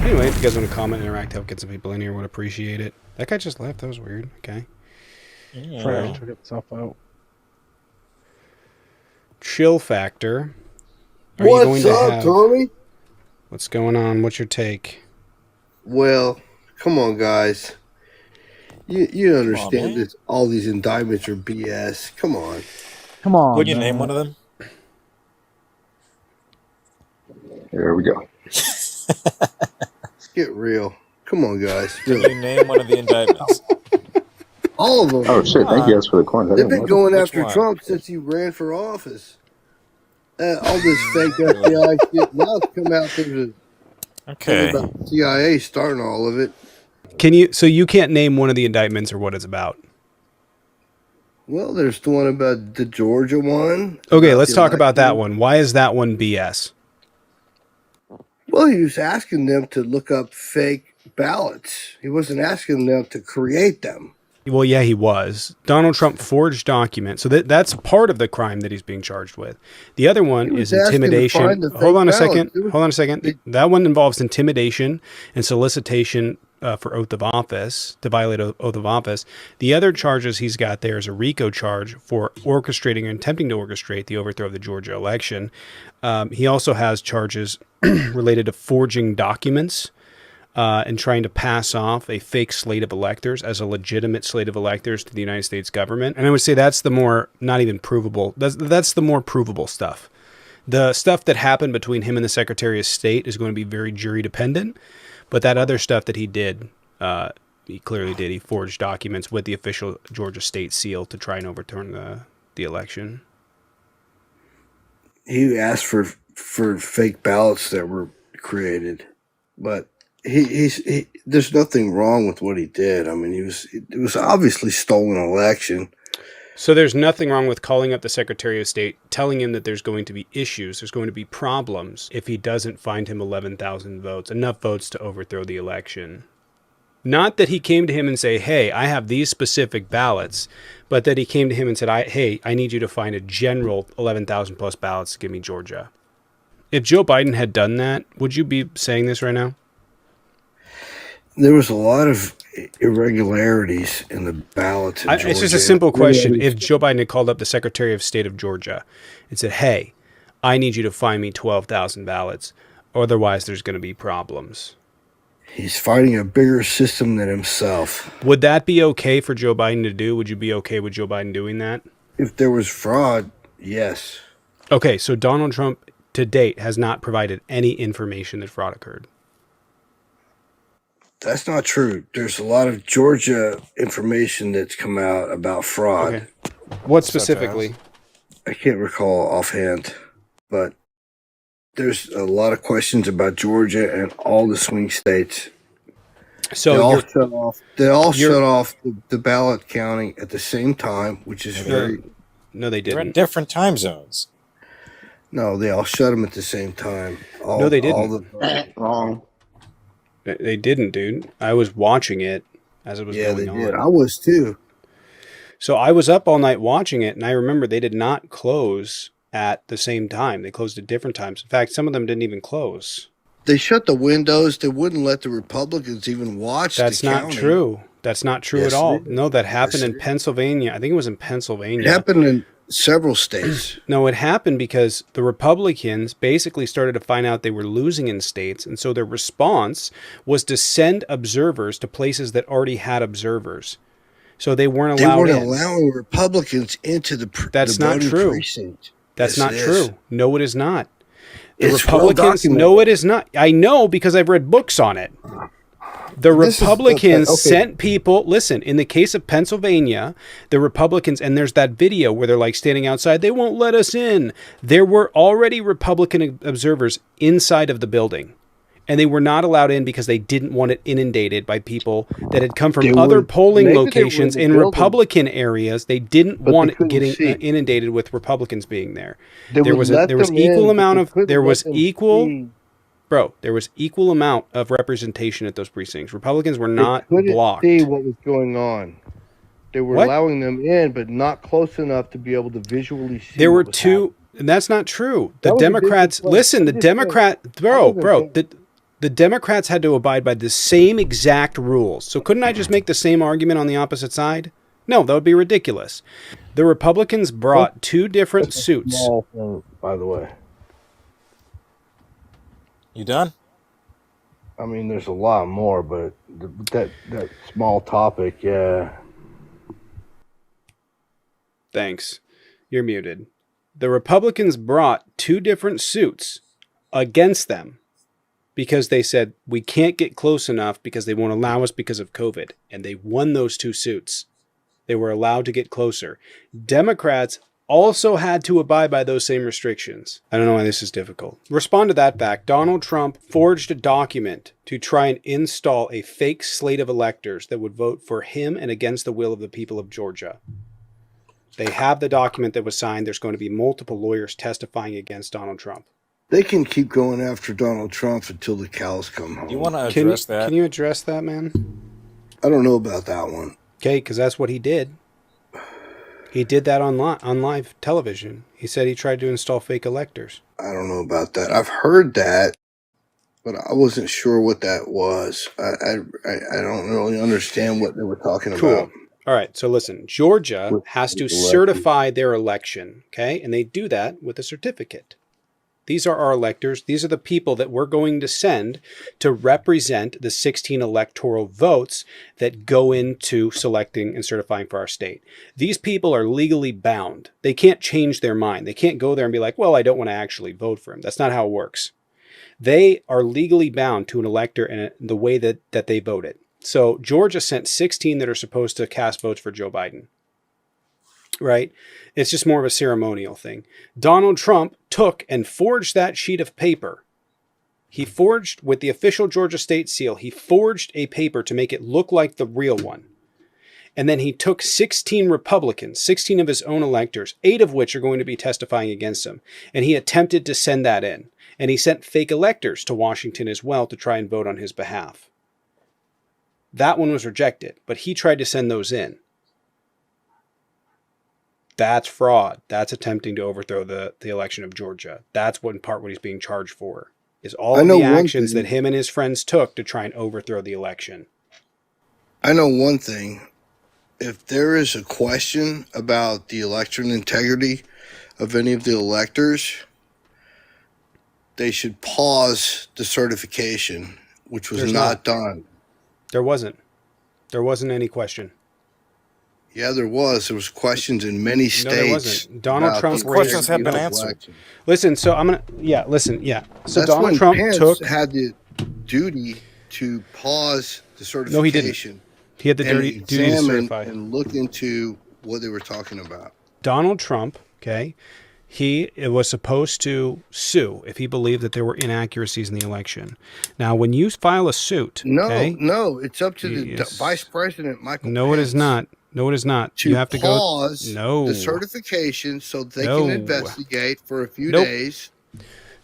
Anyway, if you guys want to comment, interact, help get some people in here, would appreciate it. That guy just left. That was weird. Okay. Trying to get myself out. Chill factor. Are What's you going to up, have... Tommy? What's going on? What's your take? Well, come on, guys. You understand man. that all these indictments are BS. Come on. Come on. Wouldn't you man. name one of them? There we go. Let's get real. Come on, guys. Can you name one of the indictments? All of them. Oh shit! Thank you guys for the coin. I They've didn't been know going Which after one? Trump since he ran for office. All this fake FBI shit. Now it's come out there's Okay. about the CIA starting all of it. Can you... So you can't name one of the indictments or what it's about? Well, there's the one about the Georgia one. Okay, about let's the talk about that election. one. Why is that one BS? Well, he was asking them to look up fake ballots. He wasn't asking them to create them. Well, yeah, he was. Donald Trump forged documents. So that's part of the crime that he's being charged with. The other one He was is asking to intimidation. find the Hold on a fake second. ballots. Hold on a second. That one involves intimidation and solicitation for oath of office, to violate oath of office. The other charges he's got there is a RICO charge for orchestrating or attempting to orchestrate the overthrow of the Georgia election. He also has charges related to forging documents and trying to pass off a fake slate of electors as a legitimate slate of electors to the United States government. And I would say that's the more, not even provable, that's the more provable stuff. The stuff that happened between him and the Secretary of State is going to be very jury dependent. But that other stuff that he did, he clearly did. He forged documents with the official Georgia state seal to try and overturn the election. He asked for fake ballots that were created, but he there's nothing wrong with what he did. I mean, it was obviously stolen election. So there's nothing wrong with calling up the Secretary of State, telling him that there's going to be issues, there's going to be problems if he doesn't find him 11,000 votes, enough votes to overthrow the election. Not that he came to him and say, hey, I have these specific ballots, but that he came to him and said, hey, I need you to find a general 11,000 plus ballots to give me Georgia. If Joe Biden had done that, would you be saying this right now? There was a lot of irregularities in the ballots in Georgia. It's just a simple question. If Joe Biden had called up the Secretary of State of Georgia and said, hey, I need you to find me 12,000 ballots, otherwise there's going to be problems. He's fighting a bigger system than himself. Would that be okay for Joe Biden to do? Would you be okay with Joe Biden doing that? If there was fraud, yes. Okay, so Donald Trump to date has not provided any information that fraud occurred. That's not true. There's a lot of Georgia information that's come out about fraud. Okay. What specifically? I can't recall offhand, but there's a lot of questions about Georgia and all the swing states. So they all shut off the ballot counting at the same time, which is very... No, they They're in didn't. different time zones. No, they all shut them at the same time. No, they didn't. Wrong. They didn't, dude. I was watching it as it was Yeah, going they on. did. I was too. So I was up all night watching it, and I remember they did not close at the same time. They closed at different times. In fact, some of them didn't even close. They shut the windows. They wouldn't let the Republicans even watch That's the not counting. true. That's not true Yes, at all. it is. No, that happened Yes, in it is. Pennsylvania. I think it was in Pennsylvania. It happened in several states. No, it happened because the Republicans basically started to find out they were losing in states. And so their response was to send observers to places that already had observers. So they weren't They allowed weren't in. allowing Republicans into the That's the not voting true. precinct. That's Yes, not it is. true. No, it is not. The It's well Republicans, documented. no, it is not. I know because I've read books on it. The This is- Republicans okay. sent people, listen, in the case of Pennsylvania, the Republicans, and there's that video where they're like standing outside, they won't let us in. There were already Republican observers inside of the building. And they were not allowed in because they didn't want it inundated by people that had come from They other were- polling maybe they were in locations the in building, Republican areas. They didn't but they want it couldn't getting see. inundated with Republicans being there. They There would was let there was them equal in, but amount they of couldn't there let was them equal see. bro. There was equal amount of representation at those precincts. Republicans were They not couldn't blocked. see what was going on. They were What? allowing them in, but not close enough to be able to visually see. There what were was two. happening. And that's not true. The That was a Democrats, business plan. listen, the I'm just saying, Democrat, I bro, wasn't bro, paying- The Democrats had to abide by the same exact rules. So couldn't I just make the same argument on the opposite side? No, that would be ridiculous. The Republicans brought two different suits. Small thing, by the way. You done? I mean, there's a lot more, but that small topic, yeah. Thanks. You're muted. The Republicans brought two different suits against them because they said we can't get close enough because they won't allow us because of COVID. And they won those two suits. They were allowed to get closer. Democrats also had to abide by those same restrictions. I don't know why this is difficult. Respond to that fact. Donald Trump forged a document to try and install a fake slate of electors that would vote for him and against the will of the people of Georgia. They have the document that was signed. There's going to be multiple lawyers testifying against Donald Trump. They can keep going after Donald Trump until the cows come home. You want to address that? Can you address that, man? I don't know about that one. Okay, because that's what he did. He did that on live television. He said he tried to install fake electors. I don't know about that. I've heard that, but I wasn't sure what that was. I don't really understand what they were talking about. All right, so listen. Georgia has to certify their election, okay? And they do that with a certificate. These are our electors. These are the people that we're going to send to represent the 16 electoral votes that go into selecting and certifying for our state. These people are legally bound. They can't change their mind. They can't go there and be like, well, I don't want to actually vote for him. That's not how it works. They are legally bound to an elector and the way that they voted. So Georgia sent 16 that are supposed to cast votes for Joe Biden. Right? It's just more of a ceremonial thing. Donald Trump took and forged that sheet of paper. He forged with the official Georgia state seal. He forged a paper to make it look like the real one. And then he took 16 Republicans, 16 of his own electors, 8 of which are going to be testifying against him. And he attempted to send that in. And he sent fake electors to Washington as well to try and vote on his behalf. That one was rejected, but he tried to send those in. That's fraud. That's attempting to overthrow the election of Georgia. That's what in part what he's being charged for, is all of the actions that him and his friends took to try and overthrow the election. I know one thing. If there is a question about the election integrity of any of the electors, they should pause the certification, which was not done. There wasn't. There wasn't any question. Yeah, there was. There was questions in many states. No, there wasn't. Donald Trump questions have been answered. Listen, so I'm gonna listen. So that's Donald when Trump Pence had the duty to pause the certification. No, he didn't. He had the duty to certify and look into what they were talking about. Donald Trump, okay, he was supposed to sue if he believed that there were inaccuracies in the election. Now, when you file a suit, no, it's up to the Vice President Michael. No, Pence. it is not. No, it is not. You have to pause the certification so they can investigate for a few days.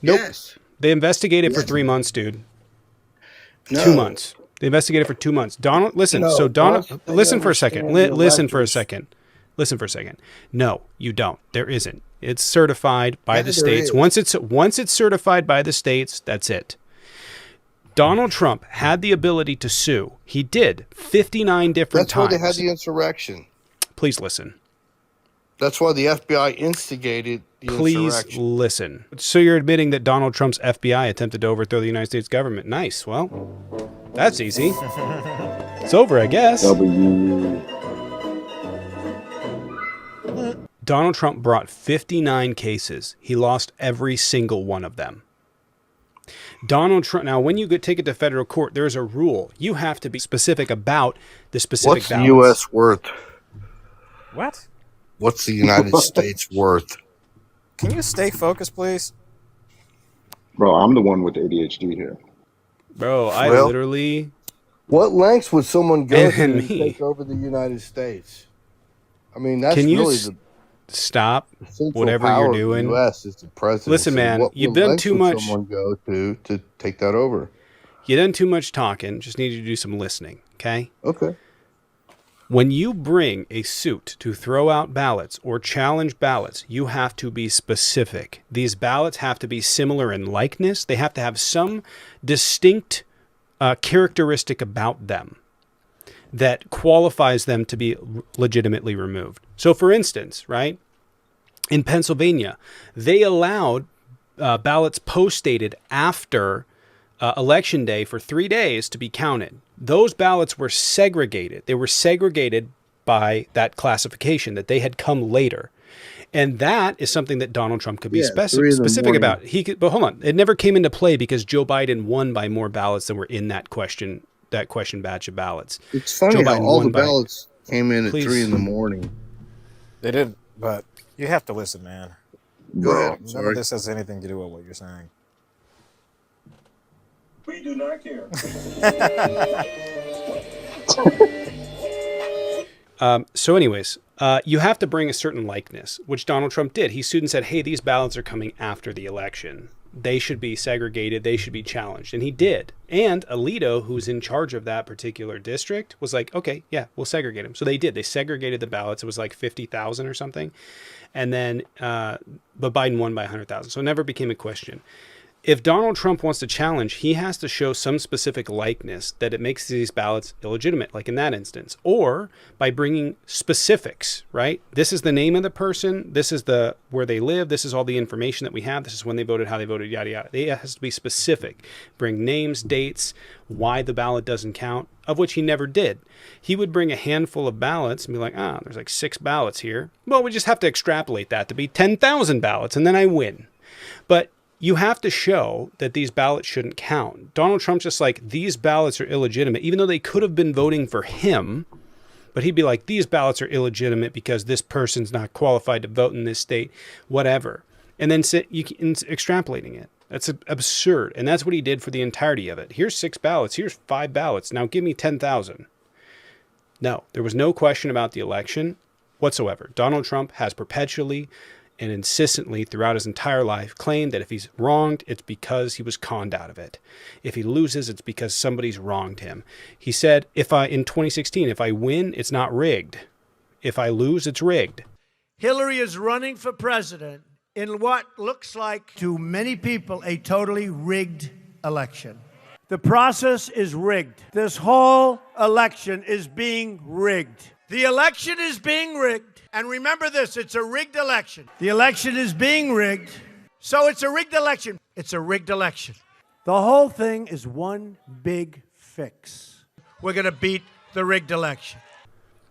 Nope. Yes. They investigated for 3 months, dude. 2 months. They investigated for 2 months. Donald, listen. So Donald, listen for a second. Listen for a second. Listen for a second. No, you don't. There isn't. It's certified by the states. Once it's certified by the states, that's it. Donald Trump had the ability to sue. He did 59 different times. That's why they had the insurrection. Please listen. That's why the FBI instigated the insurrection. Please listen. So you're admitting that Donald Trump's FBI attempted to overthrow the United States government. Nice. Well, that's easy. It's over, I guess. Donald Trump brought 59 cases. He lost every single one of them. Donald Trump. Now, when you take it to federal court, there's a rule. You have to be specific about the specific ballots. What's the U.S. worth? What? What's the United States worth? Can you stay focused, please? Bro, I'm the one with ADHD here. Bro, I literally... What lengths would someone go to take over the United States? I mean, that's stop whatever you're doing. The U.S. is the president. Listen, man, you've done too much. Someone go to take that over. You've done too much talking. Just need you to do some listening, okay? Okay. When you bring a suit to throw out ballots or challenge ballots, you have to be specific. These ballots have to be similar in likeness. They have to have some distinct characteristic about them that qualifies them to be legitimately removed. So, for instance, right, in Pennsylvania, they allowed ballots post-dated after Election Day for 3 days to be counted. Those ballots were segregated. They were segregated by that classification that they had come later. And that is something that Donald Trump could be specific about. But hold on. It never came into play because Joe Biden won by more ballots than were in that question batch of ballots. It's funny how all the ballots came in at 3 in the morning. They did, but you have to listen, man. Go ahead. None of this has anything to do with what you're saying. We do not care. So anyways, you have to bring a certain likeness, which Donald Trump did. He sued and said, hey, these ballots are coming after the election. They should be segregated. They should be challenged. And he did. And Alito, who's in charge of that particular district, was like, okay, yeah, we'll segregate them. So they did. They segregated the ballots. It was like 50,000 or something. And then, but Biden won by 100,000. So it never became a question. If Donald Trump wants to challenge, he has to show some specific likeness that it makes these ballots illegitimate, like in that instance, or by bringing specifics, right? This is the name of the person. This is where they live. This is all the information that we have. This is when they voted, how they voted, yada, yada. It has to be specific. Bring names, dates, why the ballot doesn't count, of which he never did. He would bring a handful of ballots and be like, there's like 6 ballots here. Well, we just have to extrapolate that to be 10,000 ballots, and then I win. But you have to show that these ballots shouldn't count. Donald Trump's just like, these ballots are illegitimate, even though they could have been voting for him. But he'd be like, these ballots are illegitimate because this person's not qualified to vote in this state, whatever. And then extrapolating it. That's absurd. And that's what he did for the entirety of it. Here's 6 ballots. Here's 5 ballots. Now give me 10,000. No, there was no question about the election whatsoever. Donald Trump has perpetually and insistently throughout his entire life claimed that if he's wronged, it's because he was conned out of it. If he loses, it's because somebody's wronged him. He said, in 2016, if I win, it's not rigged. If I lose, it's rigged. Hillary is running for president in what looks like to many people a totally rigged election. The process is rigged. This whole election is being rigged. The election is being rigged. And remember this, it's a rigged election. The election is being rigged. So it's a rigged election. It's a rigged election. The whole thing is one big fix. We're going to beat the rigged election.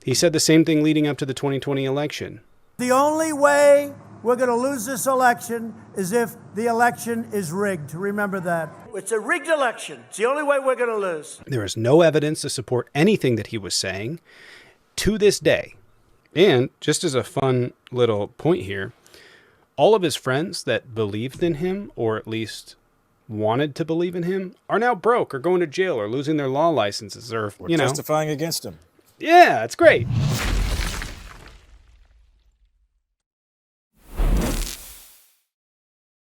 He said the same thing leading up to the 2020 election. The only way we're going to lose this election is if the election is rigged. Remember that. It's a rigged election. It's the only way we're going to lose. There is no evidence to support anything that he was saying to this day. And just as a fun little point here, all of his friends that believed in him, or at least wanted to believe in him, are now broke or going to jail or losing their law licenses or, We're testifying against him. Yeah, it's great.